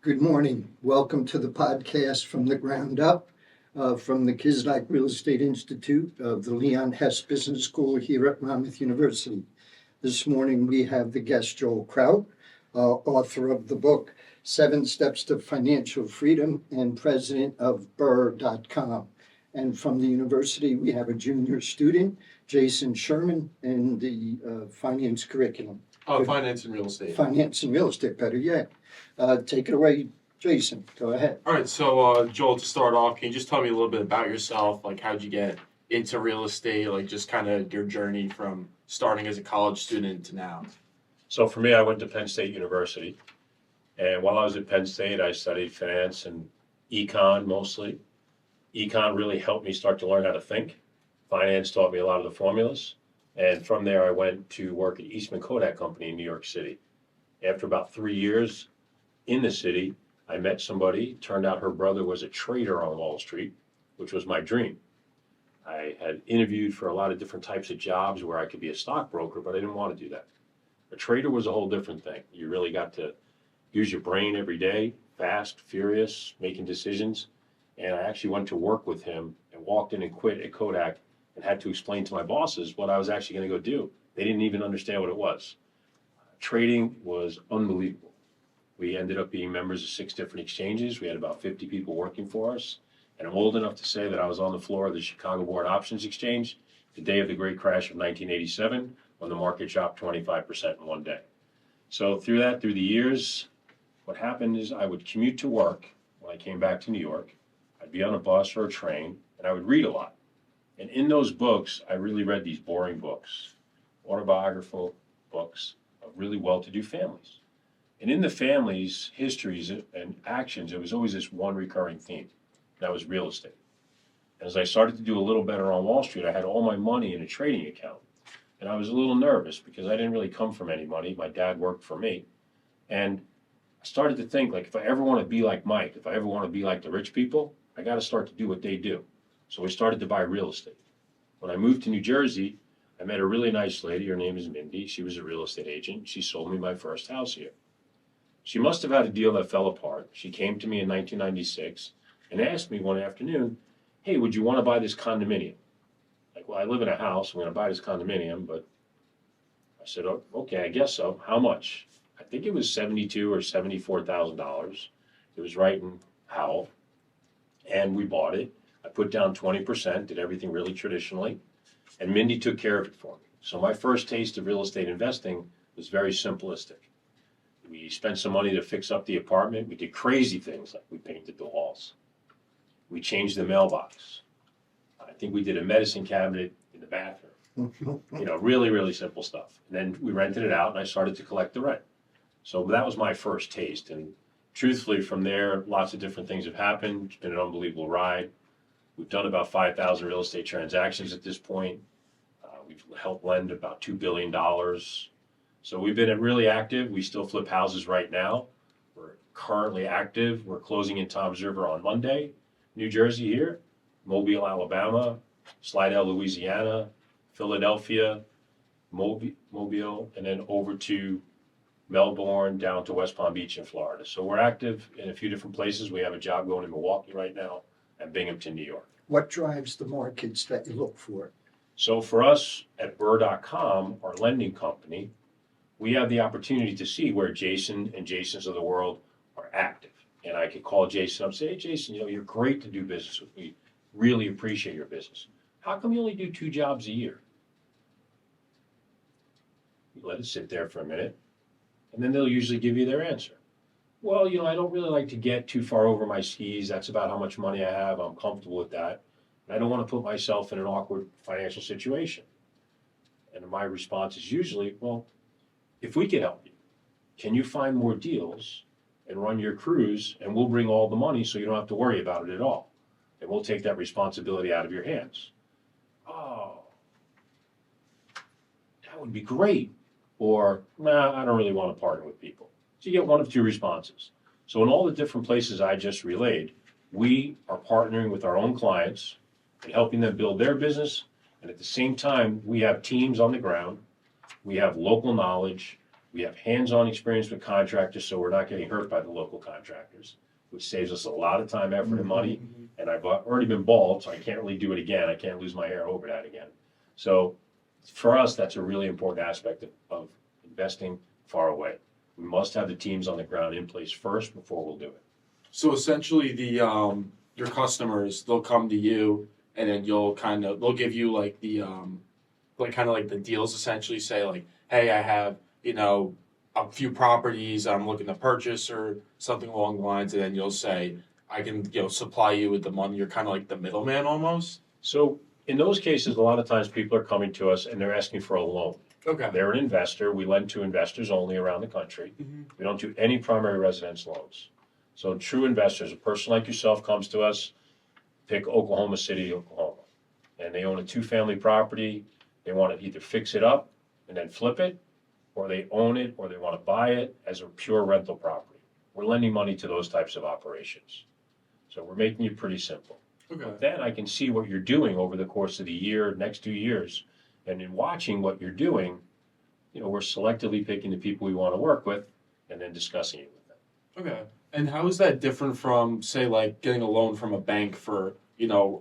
Good morning. Welcome to the podcast from the ground up from the Kislak Real Estate Institute of the Leon Hess Business School here at Monmouth University. This morning we have the guest Joel Kraut, author of the book 7 Steps to Financial Freedom and president of Burr.com. And from the university we have a junior student, Jason Sherman, in the finance curriculum. Finance and real estate. Finance and real estate, better yet. Take it away, Jason. Go ahead. All right, so Joel, to start off, can you just tell me a little bit about yourself? Like, how'd you get into real estate? Like, just kind of your journey from starting as a college student to now. So for me, I went to Penn State University. And while I was at Penn State, I studied finance and econ mostly. Econ really helped me start to learn how to think. Finance taught me a lot of the formulas. And from there, I went to work at Eastman Kodak Company in New York City. After about 3 years in the city, I met somebody. Turned out her brother was a trader on Wall Street, which was my dream. I had interviewed for a lot of different types of jobs where I could be a stockbroker, but I didn't want to do that. A trader was a whole different thing. You really got to use your brain every day, fast, furious, making decisions. And I actually went to work with him and walked in and quit at Kodak and had to explain to my bosses what I was actually going to go do. They didn't even understand what it was. Trading was unbelievable. We ended up being members of 6 different exchanges. We had about 50 people working for us. And I'm old enough to say that I was on the floor of the Chicago Board Options Exchange the day of the great crash of 1987, when the market dropped 25% in one day. So through the years, what happened is I would commute to work when I came back to New York. I'd be on a bus or a train, and I would read a lot. And in those books, I really read these boring books, autobiographical books of really well-to-do families. And in the families' histories and actions, there was always this one recurring theme. That was real estate. And as I started to do a little better on Wall Street, I had all my money in a trading account. And I was a little nervous because I didn't really come from any money. My dad worked for me. And I started to think, like, if I ever want to be like Mike, if I ever want to be like the rich people, I got to start to do what they do. So we started to buy real estate. When I moved to New Jersey, I met a really nice lady. Her name is Mindy. She was a real estate agent. She sold me my first house here. She must have had a deal that fell apart. She came to me in 1996 and asked me one afternoon, hey, would you want to buy this condominium? Like, well, I live in a house. I'm going to buy this condominium. But I said, oh, okay, I guess so. How much? I think it was $72,000 or $74,000. It was right in Howell. And we bought it. I put down 20%, did everything really traditionally, and Mindy took care of it for me. So my first taste of real estate investing was very simplistic. We spent some money to fix up the apartment. We did crazy things, like we painted the walls. We changed the mailbox. I think we did a medicine cabinet in the bathroom. Really, really simple stuff. And then we rented it out, and I started to collect the rent. So that was my first taste. And truthfully, from there, lots of different things have happened. It's been an unbelievable ride. We've done about 5,000 real estate transactions at this point. We've helped lend about $2 billion. So we've been really active. We still flip houses right now. We're currently active. We're closing in Toms River on Monday, New Jersey here, Mobile, Alabama, Slidell, Louisiana, Philadelphia, Mobile, and then over to Melbourne, down to West Palm Beach in Florida. So we're active in a few different places. We have a job going in Milwaukee right now and Binghamton, New York. What drives the markets that you look for? So for us at Burr.com, our lending company, we have the opportunity to see where Jason and Jasons of the world are active. And I could call Jason up and say, hey, Jason, you're great to do business with me. Really appreciate your business. How come you only do 2 jobs a year? You let it sit there for a minute, and then they'll usually give you their answer. Well, I don't really like to get too far over my skis. That's about how much money I have. I'm comfortable with that. And I don't want to put myself in an awkward financial situation. And my response is usually, well, if we can help you, can you find more deals and run your cruise, and we'll bring all the money so you don't have to worry about it at all. And we'll take that responsibility out of your hands. Oh, that would be great. Or, nah, I don't really want to partner with people. So you get one of 2 responses. So in all the different places I just relayed, we are partnering with our own clients and helping them build their business. And at the same time, we have teams on the ground. We have local knowledge. We have hands-on experience with contractors, so we're not getting hurt by the local contractors, which saves us a lot of time, effort, and money. And I've already been bald, so I can't really do it again. I can't lose my hair over that again. So for us, that's a really important aspect of investing far away. We must have the teams on the ground in place first before we'll do it. So essentially, your customers, they'll come to you, and then they'll give you like the like kind of like the deals. Essentially, say like, hey, I have a few properties I'm looking to purchase or something along the lines, and then you'll say, I can supply you with the money. You're kind of like the middleman almost. So in those cases, a lot of times people are coming to us and they're asking for a loan. Okay. They're an investor. We lend to investors only around the country. We don't do any primary residence loans. So true investors, a person like yourself comes to us, pick Oklahoma City, Oklahoma, and they own a 2-family property. They want to either fix it up and then flip it, or they own it, or they want to buy it as a pure rental property. We're lending money to those types of operations. So we're making it pretty simple. Okay. Then I can see what you're doing over the course of the year, next 2 years. And in watching what you're doing, we're selectively picking the people we want to work with and then discussing it with them. Okay. And how is that different from, say, like getting a loan from a bank for,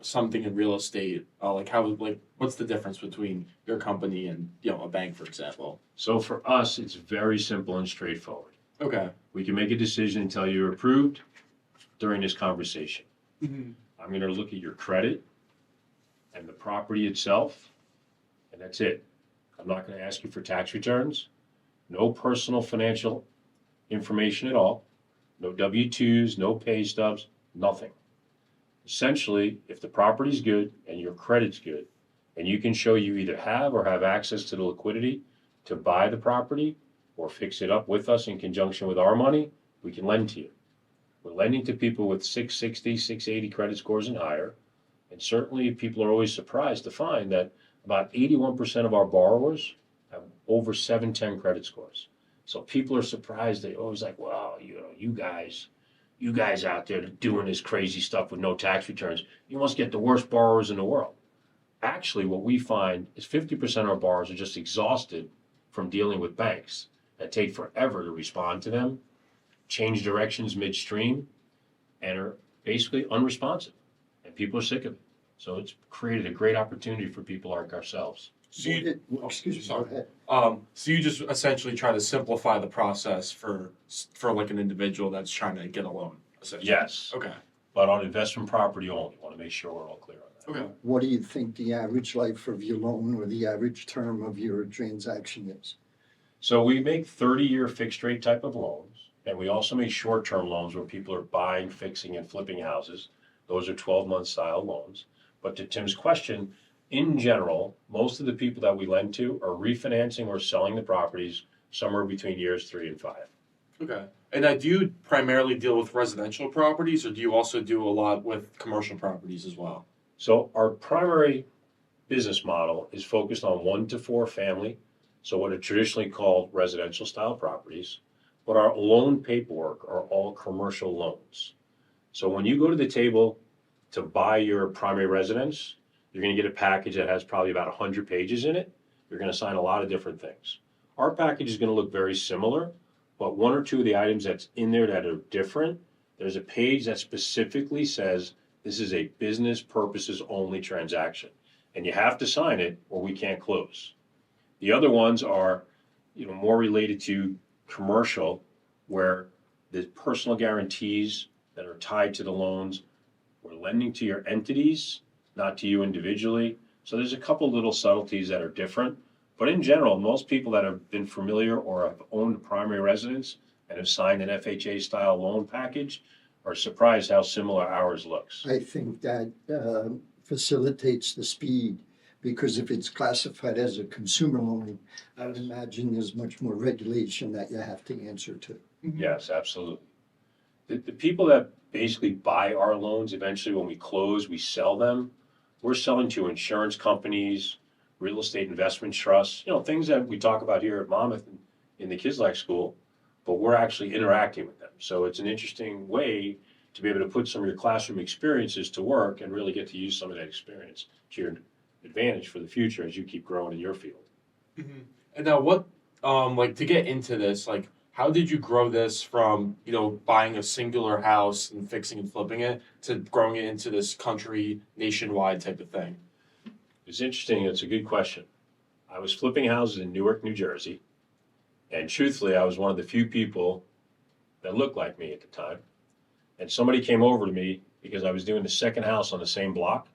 something in real estate? What's the difference between your company and, a bank, for example? So for us, it's very simple and straightforward. Okay. We can make a decision and tell you you're approved during this conversation. Mm-hmm. I'm going to look at your credit and the property itself, and that's it. I'm not going to ask you for tax returns, no personal financial information at all, no W-2s, no pay stubs, nothing. Essentially, if the property's good and your credit's good, and you can show you either have or have access to the liquidity to buy the property or fix it up with us in conjunction with our money, we can lend to you. We're lending to people with 660, 680 credit scores and higher. And certainly people are always surprised to find that about 81% of our borrowers have over 710 credit scores. So people are surprised. They always like, wow, you guys out there doing this crazy stuff with no tax returns, you must get the worst borrowers in the world. Actually, what we find is 50% of our borrowers are just exhausted from dealing with banks that take forever to respond to them, change directions midstream, and are basically unresponsive. And people are sick of it. So it's created a great opportunity for people like ourselves. So Excuse me, go ahead. So you just essentially try to simplify the process for like an individual that's trying to get a loan, essentially. Yes. Okay. But on investment property only. Want to make sure we're all clear on that. Okay. What do you think the average life of your loan or the average term of your transaction is? So we make 30-year fixed rate type of loans, and we also make short-term loans where people are buying, fixing, and flipping houses. Those are 12-month style loans. But to Tim's question, in general, most of the people that we lend to are refinancing or selling the properties somewhere between years 3 and 5. Okay. And now, do you primarily deal with residential properties, or do you also do a lot with commercial properties as well? So our primary business model is focused on 1 to 4 family, so what are traditionally called residential style properties, but our loan paperwork are all commercial loans. So when you go to the table to buy your primary residence, you're going to get a package that has probably about 100 pages in it. You're going to sign a lot of different things. Our package is going to look very similar, but 1 or 2 of the items that's in there that are different, there's a page that specifically says this is a business purposes only transaction, and you have to sign it or we can't close. The other ones are, more related to commercial, where the personal guarantees that are tied to the loans, we're lending to your entities, not to you individually. So there's a couple little subtleties that are different. But in general, most people that have been familiar or have owned a primary residence and have signed an FHA style loan package are surprised how similar ours looks. I think that facilitates the speed, because if it's classified as a consumer loan, I would imagine there's much more regulation that you have to answer to. Yes, absolutely. The people that basically buy our loans, eventually when we close, we sell them. We're selling to insurance companies, real estate investment trusts, things that we talk about here at Monmouth in the Kislak School, but we're actually interacting with them. So it's an interesting way to be able to put some of your classroom experiences to work and really get to use some of that experience to your advantage for the future as you keep growing in your field. Mm-hmm. And now, what like to get into this, like how did you grow this from, buying a singular house and fixing and flipping it to growing it into this country nationwide type of thing? It's interesting. It's a good question. I was flipping houses in Newark, New Jersey, and truthfully, I was one of the few people that looked like me at the time. And somebody came over to me because I was doing the second house on the same block,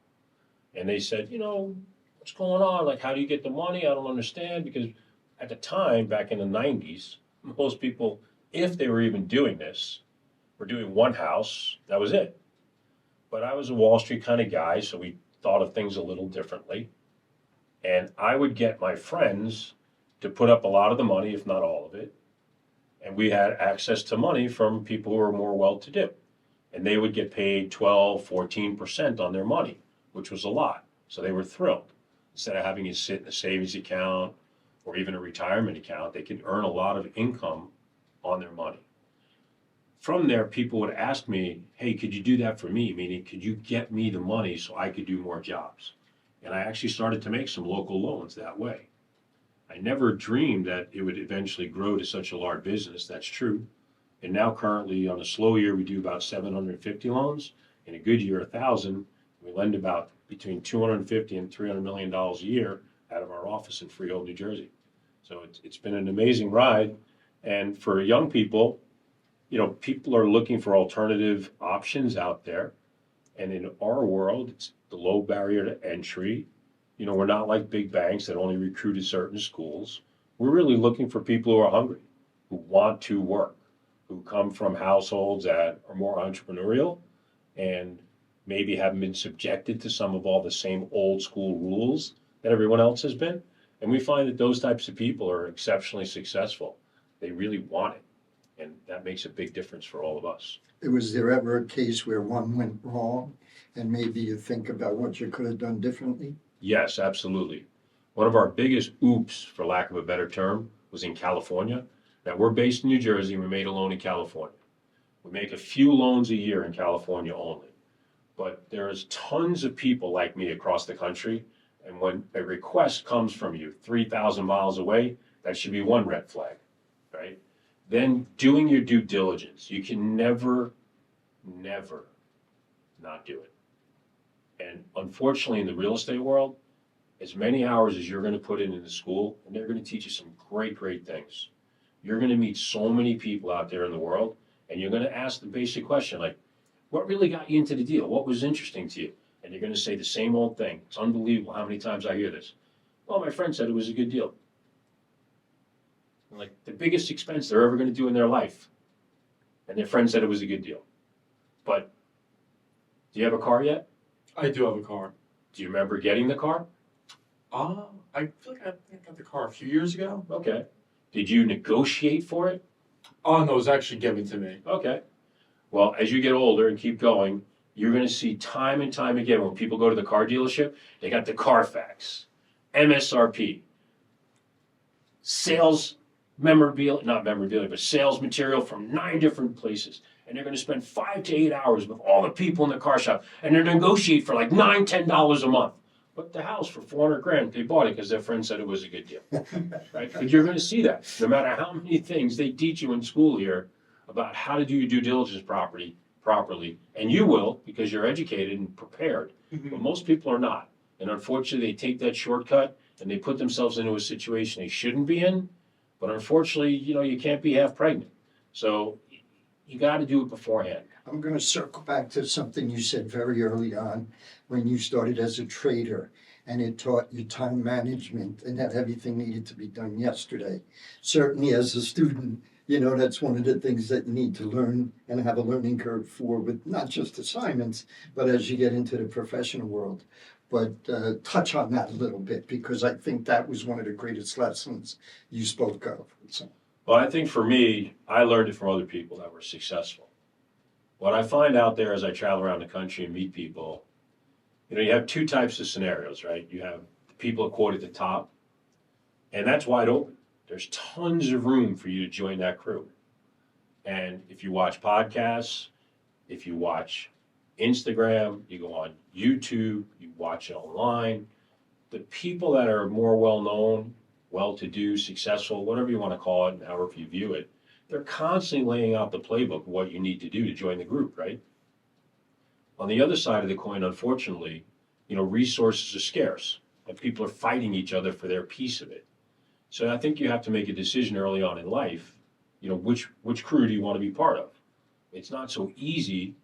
and they said, what's going on? Like, how do you get the money? I don't understand. Because at the time, back in the 90s, most people, if they were even doing this, were doing one house, that was it. But I was a Wall Street kind of guy, so we thought of things a little differently. And I would get my friends to put up a lot of the money, if not all of it. And we had access to money from people who were more well-to-do. And they would get paid 12, 14% on their money, which was a lot. So they were thrilled. Instead of having it sit in a savings account or even a retirement account, they could earn a lot of income on their money. From there, people would ask me, hey, could you do that for me? Meaning, could you get me the money so I could do more jobs? And I actually started to make some local loans that way. I never dreamed that it would eventually grow to such a large business. That's true. And now currently on a slow year, we do about 750 loans. In a good year, 1,000. We lend about between $250 and $300 million a year out of our office in Freehold, New Jersey. So it's been an amazing ride. And for young people, people are looking for alternative options out there. And in our world, it's the low barrier to entry. We're not like big banks that only recruit at certain schools. We're really looking for people who are hungry, who want to work, who come from households that are more entrepreneurial and maybe haven't been subjected to some of all the same old school rules that everyone else has been. And we find that those types of people are exceptionally successful. They really want it. And that makes a big difference for all of us. Was there ever a case where one went wrong and maybe you think about what you could have done differently? Yes, absolutely. One of our biggest oops, for lack of a better term, was in California. Now, we're based in New Jersey, and we made a loan in California. We make a few loans a year in California only. But there's tons of people like me across the country, and when a request comes from you 3,000 miles away, that should be one red flag, right? Then doing your due diligence. You can never not do it. And unfortunately, in the real estate world, as many hours as you're going to put in the school, and they're going to teach you some great, great things. You're going to meet so many people out there in the world, and you're going to ask the basic question, like, what really got you into the deal? What was interesting to you? And you're going to say the same old thing. It's unbelievable how many times I hear this. Well, my friend said it was a good deal. Like the biggest expense they're ever going to do in their life. And their friend said it was a good deal. But do you have a car yet? I do have a car. Do you remember getting the car? I feel like I got the car a few years ago. Okay. Did you negotiate for it? Oh, no, it was actually given to me. Okay. Well, as you get older and keep going, you're going to see time and time again when people go to the car dealership, they got the Carfax, MSRP, sales memorabilia, not memorabilia, but sales material from 9 different places. And they're going to spend 5 to 8 hours with all the people in the car shop, and they're negotiate for like $9, $10 a month. But the house for 400 grand, they bought it because their friend said it was a good deal, right? But you're going to see that no matter how many things they teach you in school here about how to do your due diligence properly, and you will because you're educated and prepared. But most people are not, and unfortunately, they take that shortcut and they put themselves into a situation they shouldn't be in. But unfortunately, you can't be half pregnant, so you got to do it beforehand. I'm going to circle back to something you said very early on when you started as a trader, and it taught you time management and that everything needed to be done yesterday. Certainly as a student, that's one of the things that you need to learn and have a learning curve for, with not just assignments, but as you get into the professional world. But touch on that a little bit, because I think that was one of the greatest lessons you spoke of. So. Well, I think for me, I learned it from other people that were successful. What I find out there as I travel around the country and meet people, you have 2 types of scenarios, right? You have the people that quote at the top, and that's wide open. There's tons of room for you to join that crew. And if you watch podcasts, if you watch Instagram, you go on YouTube, you watch it online, the people that are more well-known well-to-do, successful, whatever you want to call it, and however you view it, they're constantly laying out the playbook of what you need to do to join the group, right? On the other side of the coin, unfortunately, resources are scarce and people are fighting each other for their piece of it. So I think you have to make a decision early on in life, which crew do you want to be part of? It's not so easy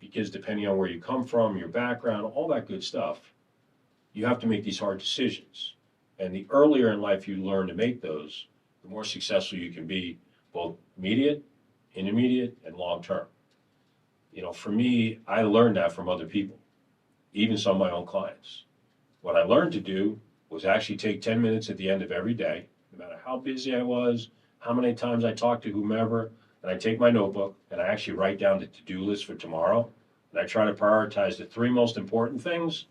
because depending on where you come from, your background, all that good stuff, you have to make these hard decisions. And the earlier in life you learn to make those, the more successful you can be, both immediate, intermediate, and long term. For me, I learned that from other people, even some of my own clients. What I learned to do was actually take 10 minutes at the end of every day, no matter how busy I was, how many times I talked to whomever, and I take my notebook and I actually write down the to-do list for tomorrow, and I try to prioritize the 3 most important things.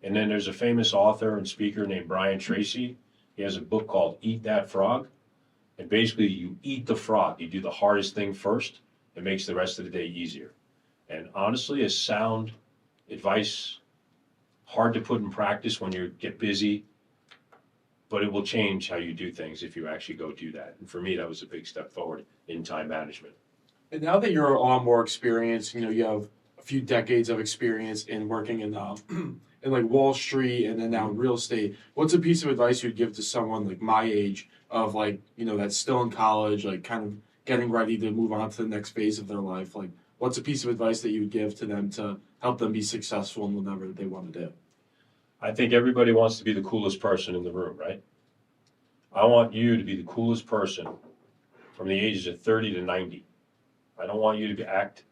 And then there's a famous author and speaker named Brian Tracy. He has a book called Eat That Frog. And basically you eat the frog. You do the hardest thing first. It makes the rest of the day easier. And honestly, it's sound advice, hard to put in practice when you get busy, but it will change how you do things if you actually go do that. And for me, that was a big step forward in time management. And now that you're on more experience, you have a few decades of experience in working in in like Wall Street and then now in real estate. What's a piece of advice you'd give to someone like my age of that's still in college, like kind of getting ready to move on to the next phase of their life? Like, what's a piece of advice that you would give to them to help them be successful in whatever they want to do? I think everybody wants to be the coolest person in the room, right? I want you to be the coolest person from the ages of 30 to 90. I don't want you to act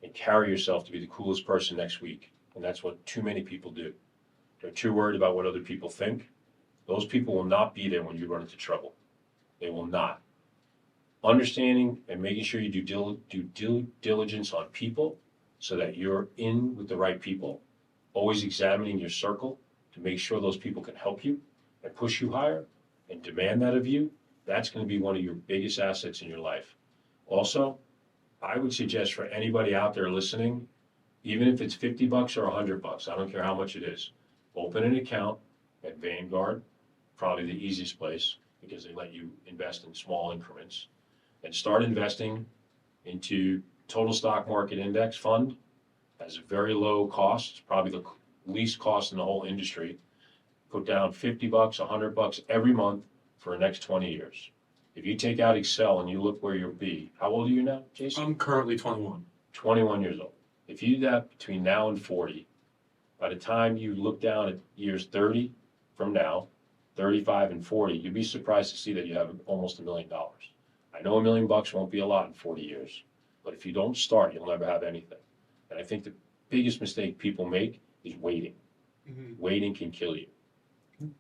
and carry yourself to be the coolest person next week. And that's what too many people do. They're too worried about what other people think. Those people will not be there when you run into trouble. They will not. Understanding and making sure you do due diligence on people so that you're in with the right people. Always examining your circle to make sure those people can help you and push you higher and demand that of you. That's going to be one of your biggest assets in your life. Also, I would suggest for anybody out there listening, even if it's $50 or $100, I don't care how much it is, open an account at Vanguard, probably the easiest place because they let you invest in small increments, and start investing into total stock market index fund. Has a very low cost, probably the least cost in the whole industry. Put down $50, $100 every month for the next 20 years. If you take out Excel and you look where you'll be, how old are you now, Jason? I'm currently 21. 21 years old. If you do that between now and 40, by the time you look down at years 30 from now, 35 and 40, you'd be surprised to see that you have almost $1 million. I know $1 million won't be a lot in 40 years, but if you don't start, you'll never have anything. And I think the biggest mistake people make is waiting. Mm-hmm. Waiting can kill you.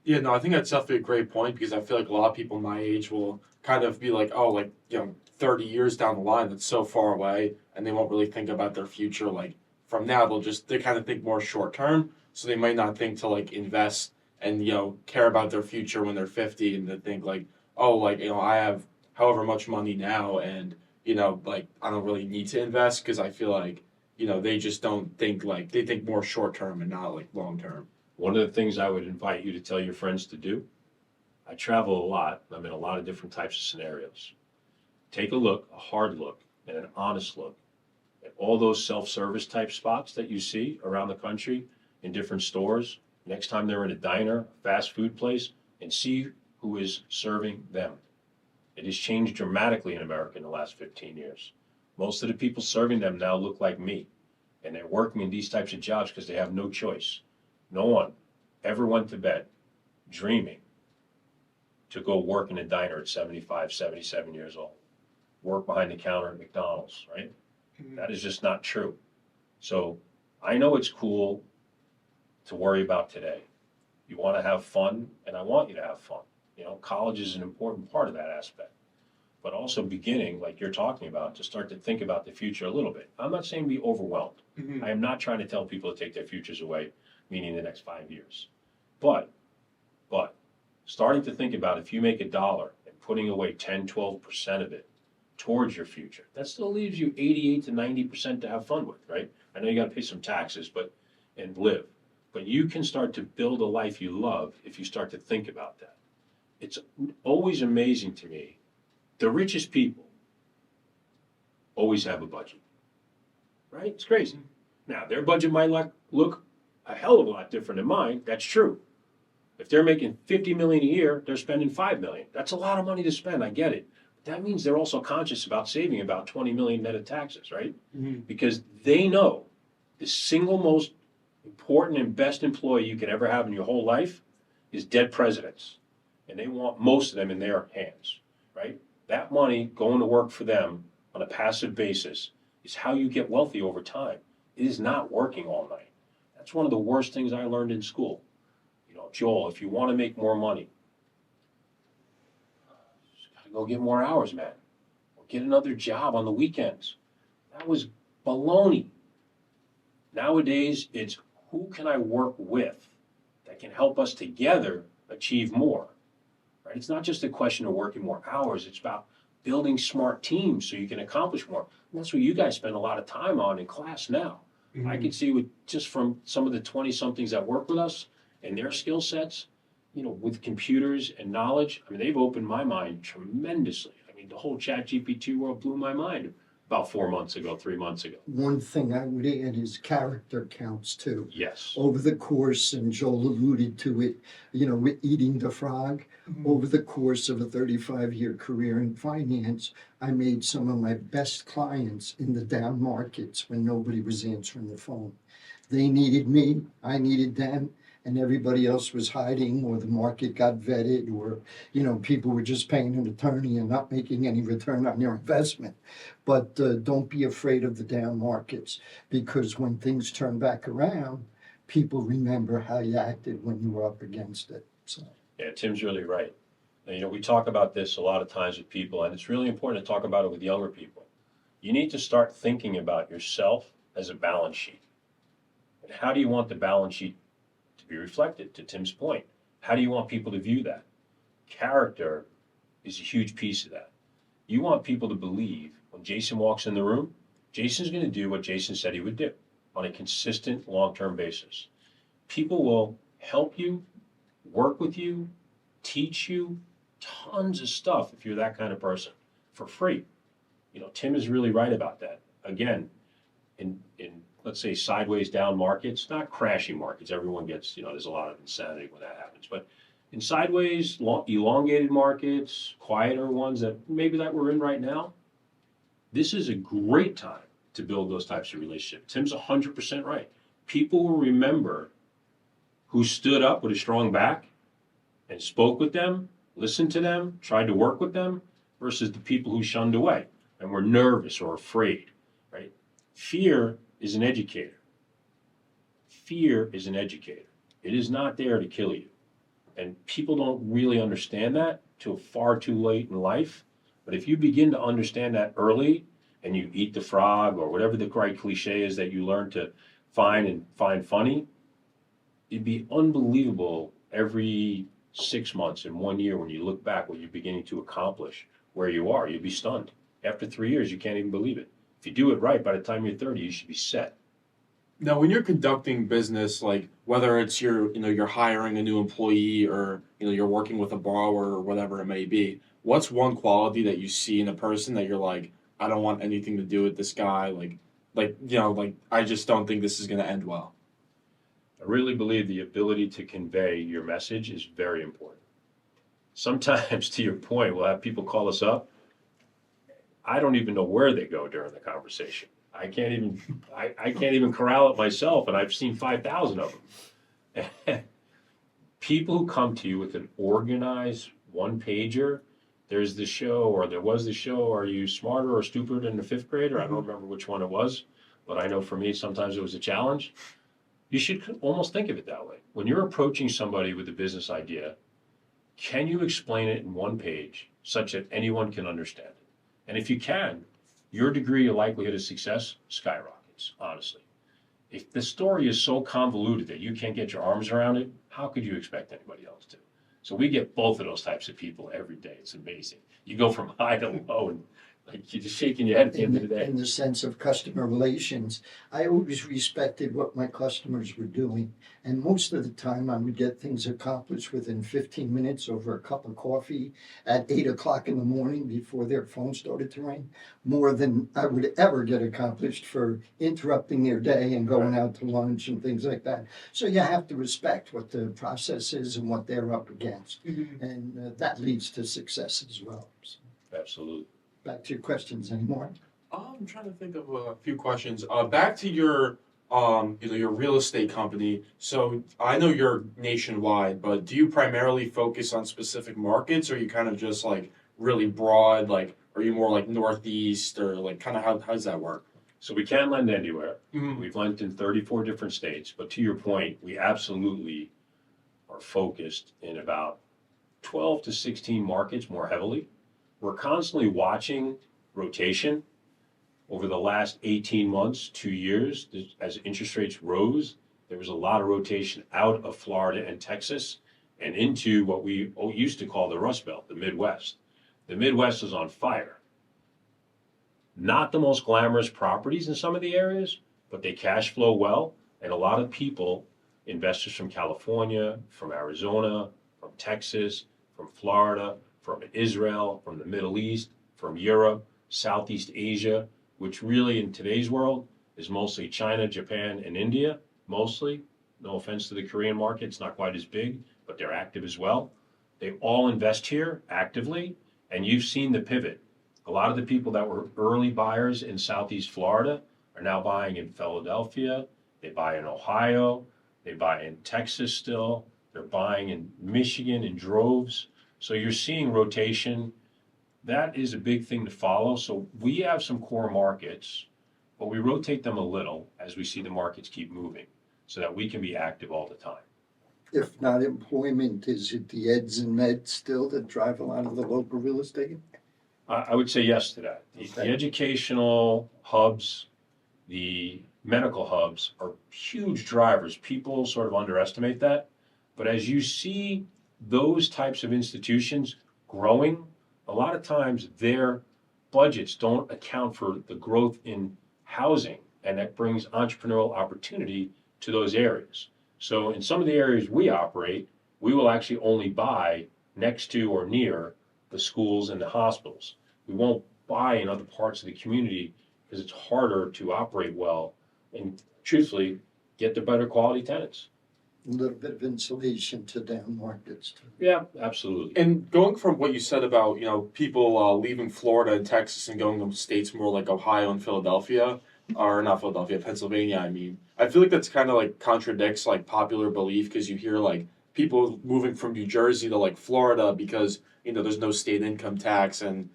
Yeah, no, I think that's definitely a great point because I feel like a lot of people my age will kind of be like, 30 years down the line, that's so far away, and they won't really think about their future. Like from now, they kind of think more short term, so they might not think to invest and care about their future when they're 50, and they think I have however much money now, and I don't really need to invest because I feel like they just don't think they think more short term and not long term. One of the things I would invite you to tell your friends to do, I travel a lot. I'm in a lot of different types of scenarios. Take a look, a hard look, and an honest look at all those self-service type spots that you see around the country in different stores. Next time they're in a diner, fast food place, and see who is serving them. It has changed dramatically in America in the last 15 years. Most of the people serving them now look like me, and they're working in these types of jobs because they have no choice. No one ever went to bed dreaming to go work in a diner at 75, 77 years old. Work behind the counter at McDonald's, right? Mm-hmm. That is just not true. So I know it's cool to worry about today. You want to have fun, and I want you to have fun. College is an important part of that aspect. But also beginning, like you're talking about, to start to think about the future a little bit. I'm not saying be overwhelmed. Mm-hmm. I am not trying to tell people to take their futures away, meaning the next 5 years. But starting to think about if you make $1 and putting away 10, 12% of it towards your future, that still leaves you 88 to 90% to have fun with, right? I know you got to pay some taxes, and live. But you can start to build a life you love if you start to think about that. it's always amazing to me. The richest people always have a budget, right? It's crazy. Now, their budget might look a hell of a lot different than mine. That's true. If they're making $50 million a year, they're spending $5 million. That's a lot of money to spend. I get it. But that means they're also conscious about saving about $20 million net of taxes, right? Mm-hmm. Because they know the single most important and best employee you could ever have in your whole life is dead presidents. And they want most of them in their hands, right? That money going to work for them on a passive basis is how you get wealthy over time. It is not working all night. That's one of the worst things I learned in school. You know, Joel, if you want to make more money, you just got to go get more hours, man. Or get another job on the weekends. That was baloney. Nowadays, it's who can I work with that can help us together achieve more, right? It's not just a question of working more hours. It's about building smart teams so you can accomplish more. And that's what you guys spend a lot of time on in class now. Mm-hmm. I can see with just from some of the 20-somethings that work with us and their skill sets, you know, with computers and knowledge, I mean, they've opened my mind tremendously. I mean, the whole ChatGPT world blew my mind about 4 months ago, 3 months ago. One thing I would add is character counts too. Yes. Over the course, and Joel alluded to it, with eating the frog, over the course of a 35-year career in finance, I made some of my best clients in the down markets when nobody was answering the phone. They needed me, I needed them, and everybody else was hiding, or the market got vetted, or, people were just paying an attorney and not making any return on their investment. But don't be afraid of the down markets, because when things turn back around, people remember how you acted when you were up against it. So. Yeah, Tim's really right. And, we talk about this a lot of times with people, and it's really important to talk about it with younger people. You need to start thinking about yourself as a balance sheet. And how do you want the balance sheet to be reflected, to Tim's point? How do you want people to view that? Character is a huge piece of that. You want people to believe when Jason walks in the room, Jason's going to do what Jason said he would do on a consistent, long-term basis. People will help you, work with you, teach you tons of stuff if you're that kind of person for free. Tim is really right about that. Again, in let's say sideways down markets, not crashing markets. Everyone gets, there's a lot of insanity when that happens. But in sideways, elongated markets, quieter ones that we're in right now, this is a great time to build those types of relationships. Tim's 100% right. People will remember who stood up with a strong back and spoke with them, listened to them, tried to work with them, versus the people who shunned away and were nervous or afraid, right? Fear is an educator. Fear is an educator. It is not there to kill you. And people don't really understand that till far too late in life. But if you begin to understand that early and you eat the frog or whatever the right cliche is that you learn to find funny, it'd be unbelievable every 6 months and 1 year when you look back what you're beginning to accomplish, where you are. You'd be stunned. After 3 years, you can't even believe it. If you do it right, by the time you're 30, you should be set. Now, when you're conducting business, like whether it's you're hiring a new employee or, you're working with a borrower or whatever it may be, what's one quality that you see in a person that you're like, I don't want anything to do with this guy? I just don't think this is going to end well. I really believe the ability to convey your message is very important. Sometimes, to your point, we'll have people call us up. I don't even know where they go during the conversation. I can't even corral it myself, and I've seen 5,000 of them. People who come to you with an organized one-pager, there's the show, or there was the show, Are You Smarter or Stupider Than the Fifth Grader? I don't remember which one it was, but I know for me, sometimes it was a challenge. You should almost think of it that way. When you're approaching somebody with a business idea, can you explain it in one page such that anyone can understand it? And if you can, your degree of likelihood of success skyrockets, honestly. If the story is so convoluted that you can't get your arms around it, how could you expect anybody else to? So we get both of those types of people every day. It's amazing. You go from high to low in Like, you're just shaking your head at the end of the day. In the sense of customer relations, I always respected what my customers were doing. And most of the time, I would get things accomplished within 15 minutes over a cup of coffee at 8 o'clock in the morning before their phone started to ring, more than I would ever get accomplished for interrupting their day and going out to lunch and things like that. So you have to respect what the process is and what they're up against. And that leads to success as well. So Absolutely. back to your questions anymore. I'm trying to think of a few questions. Back to your, your real estate company. So I know you're nationwide, but do you primarily focus on specific markets, or are you kind of just like really broad? Like, are you more like Northeast, or like kind of how does that work? So we can lend anywhere. Mm-hmm. We've lent in 34 different states, but to your point, we absolutely are focused in about 12 to 16 markets more heavily. We're constantly watching rotation. Over the last 18 months, 2 years, as interest rates rose, there was a lot of rotation out of Florida and Texas and into what we used to call the Rust Belt, the Midwest. The Midwest is on fire. Not the most glamorous properties in some of the areas, but they cash flow well. And a lot of people, investors from California, from Arizona, from Texas, from Florida, from Israel, from the Middle East, from Europe, Southeast Asia, which really in today's world is mostly China, Japan, and India, mostly. No offense to the Korean market, it's not quite as big, but they're active as well. They all invest here actively, and you've seen the pivot. A lot of the people that were early buyers in Southeast Florida are now buying in Philadelphia, they buy in Ohio, they buy in Texas still, they're buying in Michigan in droves. So you're seeing rotation. That is a big thing to follow. So we have some core markets, but we rotate them a little as we see the markets keep moving so that we can be active all the time. If not employment, is it the eds and meds still that drive a lot of the local real estate? I would say yes to that. The educational hubs, the medical hubs are huge drivers. People sort of underestimate that. But as you see those types of institutions growing, a lot of times their budgets don't account for the growth in housing, and that brings entrepreneurial opportunity to those areas. So in some of the areas we operate, we will actually only buy next to or near the schools and the hospitals. We won't buy in other parts of the community because it's harder to operate well and truthfully get the better quality tenants. A little bit of insulation to down markets too. Yeah, absolutely. And going from what you said about, people leaving Florida and Texas and going to states more like Ohio and Philadelphia, or not Philadelphia, Pennsylvania, I mean, I feel like that's kind of like contradicts like popular belief, because you hear like people moving from New Jersey to like Florida because, there's no state income tax and,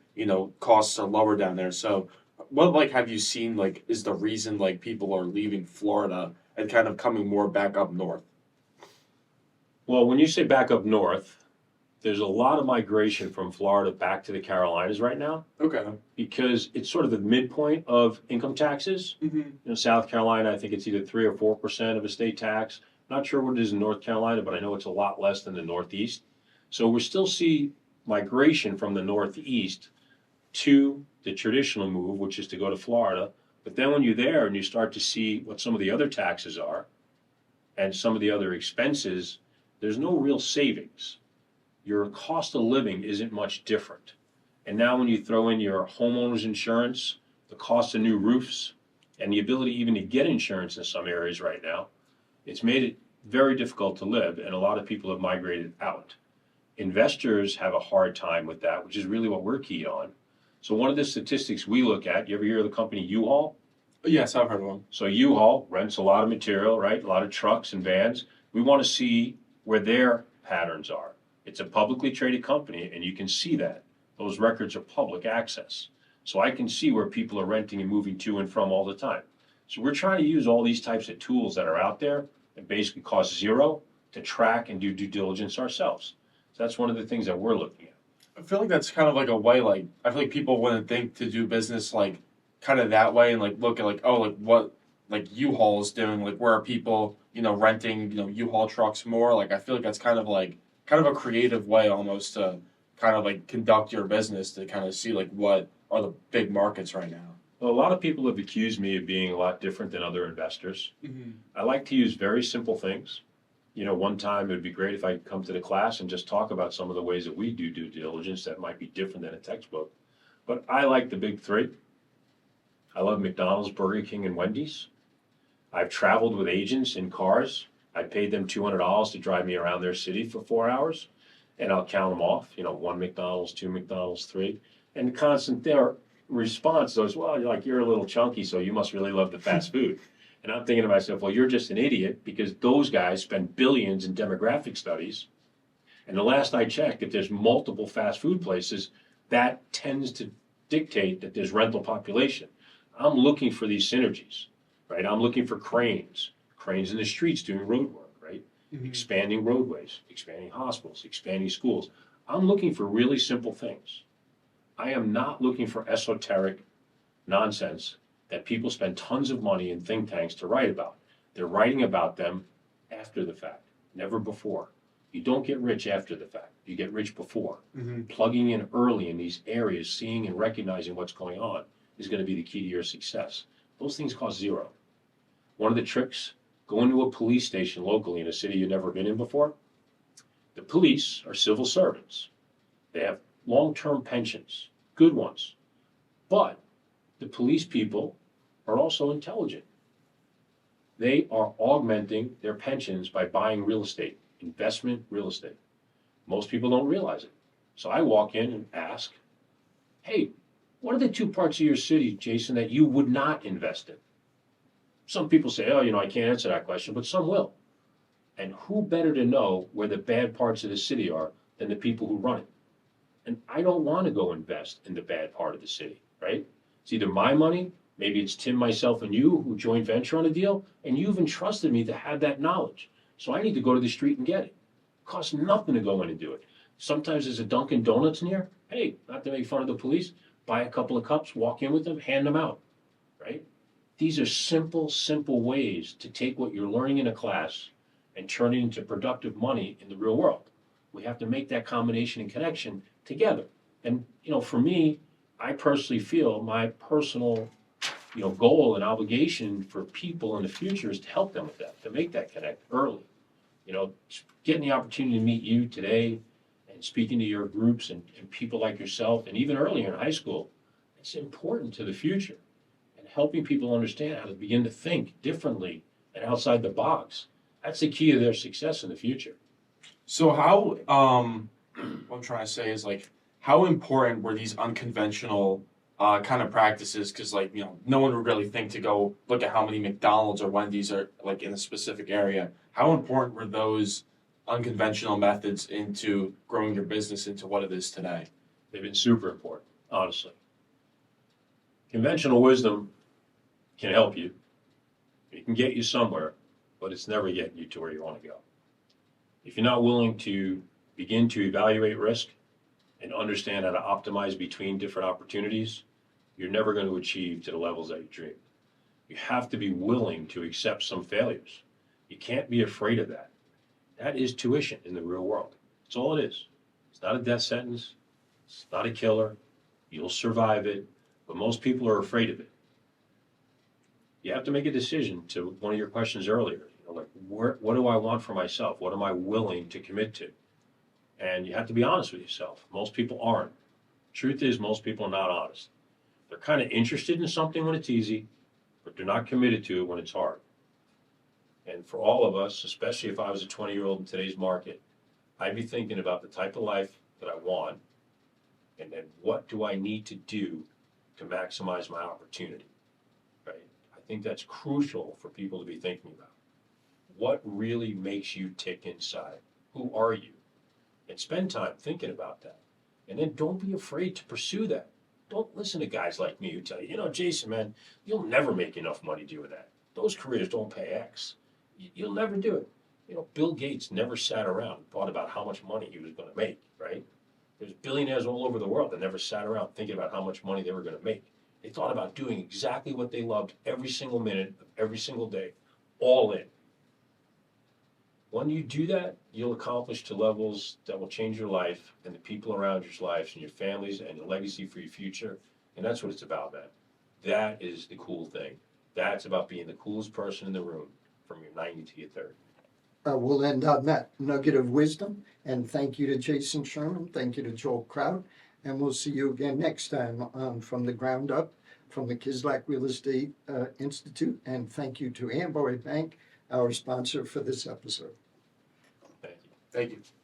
costs are lower down there. So what like have you seen like is the reason like people are leaving Florida and kind of coming more back up north? Well, when you say back up north, there's a lot of migration from Florida back to the Carolinas right now Okay. because it's sort of the midpoint of income taxes. Mm-hmm. South Carolina, I think it's either 3 or 4% of a state tax. Not sure what it is in North Carolina, but I know it's a lot less than the Northeast. So we still see migration from the Northeast to the traditional move, which is to go to Florida. But then when you're there and you start to see what some of the other taxes are and some of the other expenses, there's no real savings. Your cost of living isn't much different. And now when you throw in your homeowner's insurance, the cost of new roofs, and the ability even to get insurance in some areas right now, it's made it very difficult to live, and a lot of people have migrated out. Investors have a hard time with that, which is really what we're keyed on. So one of the statistics we look at, you ever hear of the company U-Haul? Yes, I've heard of them. So U-Haul rents a lot of material, right? A lot of trucks and vans. We want to see where their patterns are. It's a publicly traded company, and you can see that. Those records are public access. So I can see where people are renting and moving to and from all the time. So we're trying to use all these types of tools that are out there that basically cost zero to track and do due diligence ourselves. So that's one of the things that we're looking at. I feel like that's kind of like a way, like, I feel like people wouldn't think to do business, like, kind of that way and, like, look at, like, oh, like, what, like, U-Haul is doing, like, where are people, renting, U-Haul trucks more? Like, I feel like that's kind of a creative way almost to kind of like conduct your business to kind of see like what are the big markets right now? Well, a lot of people have accused me of being a lot different than other investors. I like to use very simple things. You know, one time it would be great if I could come to the class and just talk about some of the ways that we do due diligence that might be different than a textbook. But I like the big three. I love McDonald's, Burger King, and Wendy's. I've traveled with agents in cars. I paid them $200 to drive me around their city for 4 hours, and I'll count them off. You know, one McDonald's, two McDonald's, three, and the constant their response was, "Well, you're a little chunky, so you must really love the fast food." And I'm thinking to myself, well, you're just an idiot because those guys spend billions in demographic studies. And the last I checked, if there's multiple fast food places, that tends to dictate that there's rental population. I'm looking for these synergies, right? I'm looking for cranes in the streets doing road work, right? Expanding roadways, expanding hospitals, expanding schools. I'm looking for really simple things. I am not looking for esoteric nonsense that people spend tons of money in think tanks to write about. They're writing about them after the fact, never before. You don't get rich after the fact. You get rich before. Plugging in early in these areas, seeing and recognizing what's going on is going to be the key to your success. Those things cost zero. One of the tricks, go into a police station locally in a city you've never been in before. The police are civil servants. They have long-term pensions, good ones. But the police people are also intelligent. They are augmenting their pensions by buying real estate, investment real estate. Most people don't realize it. So I walk in and ask, hey, what are the two parts of your city, Jason, that you would not invest in? Some people say, oh, I can't answer that question, but some will. And who better to know where the bad parts of the city are than the people who run it? And I don't want to go invest in the bad part of the city, right? It's either my money, maybe it's Tim, myself, and you who joint venture on a deal, and you've entrusted me to have that knowledge. So I need to go to the street and get it. It costs nothing to go in and do it. Sometimes there's a Dunkin' Donuts near. Hey, not to make fun of the police, buy a couple of cups, walk in with them, hand them out, right? These are simple, simple ways to take what you're learning in a class and turn it into productive money in the real world. We have to make that combination and connection together. And, for me, I personally feel my personal, goal and obligation for people in the future is to help them with that, to make that connect early. Getting the opportunity to meet you today and speaking to your groups and people like yourself, and even earlier in high school, it's important to the future. And helping people understand how to begin to think differently and outside the box. That's the key to their success in the future. So how, what I'm trying to say is like, how important were these unconventional kind of practices? Because no one would really think to go look at how many McDonald's or Wendy's are like in a specific area. How important were those unconventional methods into growing your business into what it is today? They've been super important, honestly. Conventional wisdom can help you. It can get you somewhere, but it's never getting you to where you want to go. If you're not willing to begin to evaluate risk and understand how to optimize between different opportunities, you're never going to achieve to the levels that you dream. You have to be willing to accept some failures. You can't be afraid of that. That is tuition in the real world. That's all it is. It's not a death sentence. It's not a killer. You'll survive it, but most people are afraid of it. You have to make a decision to one of your questions earlier. What do I want for myself? What am I willing to commit to? And you have to be honest with yourself. Most people aren't. Truth is, most people are not honest. They're kind of interested in something when it's easy, but they're not committed to it when it's hard. And for all of us, especially if I was a 20-year-old in today's market, I'd be thinking about the type of life that I want, and then what do I need to do to maximize my opportunity, right? I think that's crucial for people to be thinking about. What really makes you tick inside? Who are you? And spend time thinking about that. And then don't be afraid to pursue that. Don't listen to guys like me who tell you, Jason, man, you'll never make enough money doing that. Those careers don't pay X. You'll never do it. Bill Gates never sat around and thought about how much money he was going to make, right? There's billionaires all over the world that never sat around thinking about how much money they were going to make. They thought about doing exactly what they loved every single minute of every single day, all in. When you do that, you'll accomplish to levels that will change your life and the people around your lives and your families and your legacy for your future. And that's what it's about, man. That is the cool thing. That's about being the coolest person in the room from your 90 to your 30. We'll end on that nugget of wisdom. And thank you to Jason Sherman. Thank you to Joel Kraut. And we'll see you again next time on From the Ground Up from the Kislak Real Estate Institute. And thank you to Amboy Bank, our sponsor for this episode. Thank you. Thank you.